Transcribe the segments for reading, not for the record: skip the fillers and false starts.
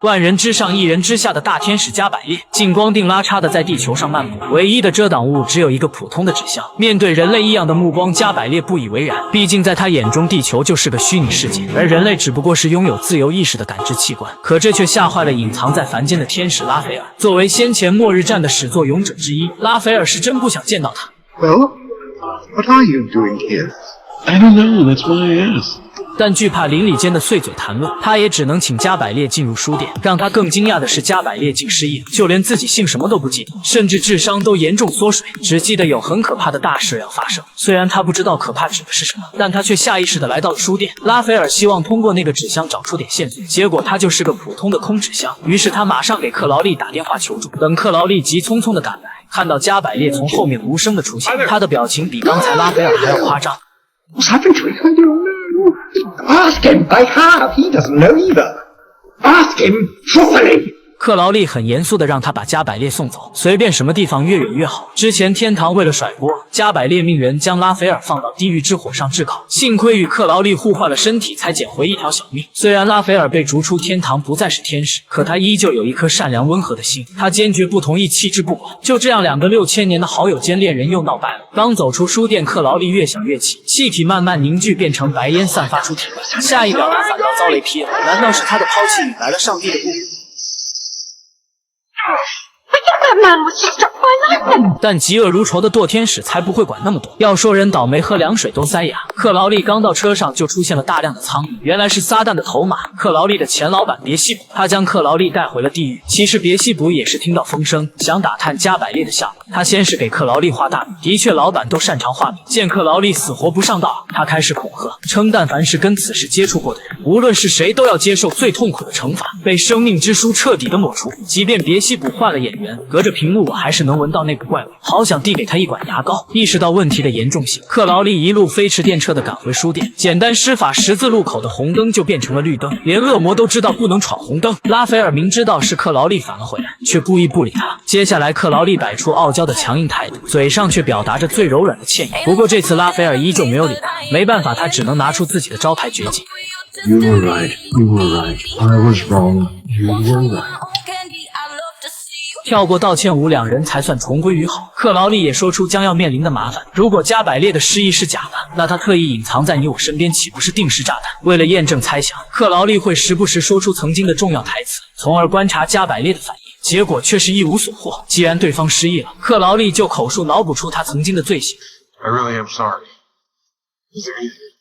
万人之上一人之下的大天使加百列，近光腚拉叉的在地球上漫步，唯一的遮挡物只有一个普通的纸箱。面对人类异样的目光，加百列不以为然，毕竟在他眼中，地球就是个虚拟世界，而人类只不过是拥有自由意识的感知器官。可这却吓坏了隐藏在凡间的天使拉斐尔。作为先前末日战的始作俑者之一，拉斐尔是真不想见到他。Well, what are you doing here? I don't know, that's why I asked. 但惧怕邻里间的碎嘴谈论，他也只能请加百列进入书店。让他更惊讶的是，加百列竟失忆了，就连自己姓什么都不记得，甚至智商都严重缩水，只记得有很可怕的大事要发生。虽然他不知道可怕指的是什么，但他却下意识地来到了书店。拉斐尔希望通过那个纸箱找出点线索，结果它就是个普通的空纸箱。于是他马上给克劳利打电话求助。等克劳利急匆匆地赶来，看到加百列从后面无声地出现，他的表情比刚才拉斐尔还要夸张。What's happened to him? I don't know. Ask him. I have. He doesn't know either. Ask him truthfully. 克劳利很严肃地让他把加百列送走，随便什么地方越远越好。之前天堂为了甩锅，加百列命人将拉斐尔放到地狱之火上炙烤，幸亏与克劳利互换了身体，才捡回一条小命。虽然拉斐尔被逐出天堂，不再是天使，可他依旧有一颗善良温和的心，他坚决不同意弃之不管。就这样，两个6000年的好友兼恋人又闹掰了。刚走出书店，克劳利越想越气，气体慢慢凝聚，变成白烟，散发出体味。下一秒，他反倒遭雷劈了。难道是他的抛弃引来了上帝的不？但嫉恶如仇的堕天使才不会管那么多。要说人倒霉，喝凉水都塞牙。克劳利刚到车上就出现了大量的苍蝇，原来是撒旦的头马，克劳利的前老板别西卜。他将克劳利带回了地狱。其实别西卜也是听到风声，想打探加百列的下落。他先是给克劳利画大饼，的确老板都擅长画饼。见克劳利死活不上道，他开始恐吓，称但凡是跟此事接触过的人，无论是谁都要接受最痛苦的惩罚，被生命之书彻底的抹除。即便别西卜换了演员，隔着屏幕我还是能闻到那股怪味，好想递给他一管牙膏。意识到问题的严重性，克劳利一路飞驰电掣地赶回书店。简单施法，十字路口的红灯就变成了绿灯，连恶魔都知道不能闯红灯。拉斐尔明知道是克劳利返了回来，却故意不理他。接下来克劳利摆出傲娇的强硬态度，嘴上却表达着最柔软的歉意。不过这次拉斐尔依旧没有理他，没办法，他只能拿出自己的招牌绝技。 You were right. You were right. I was wrong. You were right. 跳过道歉舞，两人才算重归于好。克劳利也说出将要面临的麻烦，如果加百列的失忆是假的，那他特意隐藏在你我身边，岂不是定时炸弹？为了验证猜想，克劳利会时不时说出曾经的重要台词，从而观察加百列的反应。结果却是一无所获。既然对方失忆了，克劳利就口述脑补出他曾经的罪行。I really am sorry. Is there anything?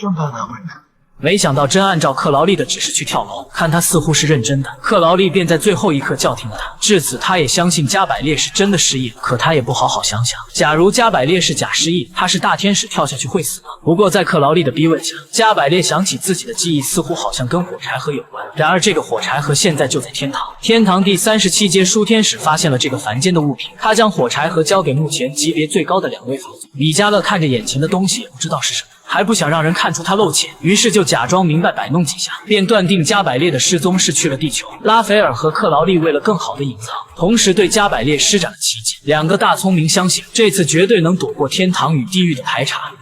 Jump out that window. 没想到真按照克劳利的指示去跳楼，看他似乎是认真的，克劳利便在最后一刻叫停了他。至此，他也相信加百列是真的失忆了。可他也不好好想想，假如加百列是假失忆，他是大天使跳下去会死吗？不过在克劳利的逼问下，加百列想起自己的记忆似乎好像跟火柴盒有关。然而这个火柴盒现在就在天堂。天堂第37阶书天使发现了这个凡间的物品，他将火柴盒交给目前级别最高的2位法祖。米迦勒看着眼前的东西，也不知道是什么。 还不想让人看出他露怯，于是就假装明白摆弄几下，便断定加百列的失踪是去了地球。拉斐尔和克劳利为了更好的隐藏，同时对加百列施展了奇迹。两个大聪明相信这次绝对能躲过天堂与地狱的排查。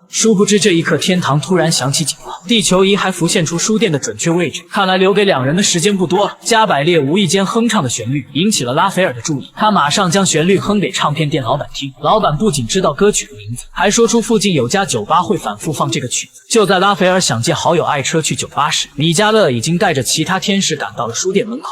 殊不知这一刻，天堂突然响起警报，地球仪还浮现出书店的准确位置。看来留给两人的时间不多了。加百列无意间哼唱的旋律引起了拉斐尔的注意，他马上将旋律哼给唱片店老板听。老板不仅知道歌曲的名字，还说出附近有家酒吧会反复放这个曲子。就在拉斐尔想借好友爱车去酒吧时，米迦勒已经带着其他天使赶到了书店门口。